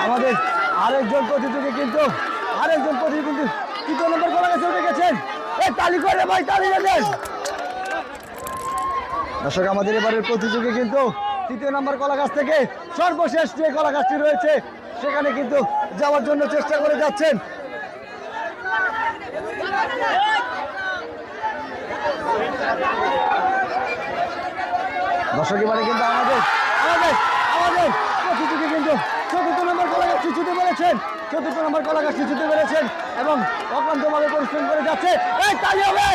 আমাদের আরেকজন প্রতিযোগী কিন্তু তৃতীয় নম্বর কলা গাছে উঠে গেছেন। এই তালি করে ভাই, তালি দেন। দর্শক, আমাদের এবারের প্রতিযোগী কিন্তু তৃতীয় নম্বর কলা গাছ থেকে সর্বশেষ যে কলা গাছটি রয়েছে সেখানে কিন্তু যাওয়ার জন্য চেষ্টা করে যাচ্ছেন। দর্শক, এবারে কিন্তু আমাদের প্রতিযোগী কিন্তু চতুর্থ নম্বর কলা গাছটি ছুটে পেরেছেন এবং অক্লান্তভাবে পরিশ্রম করে যাচ্ছে। এই তালি হবে।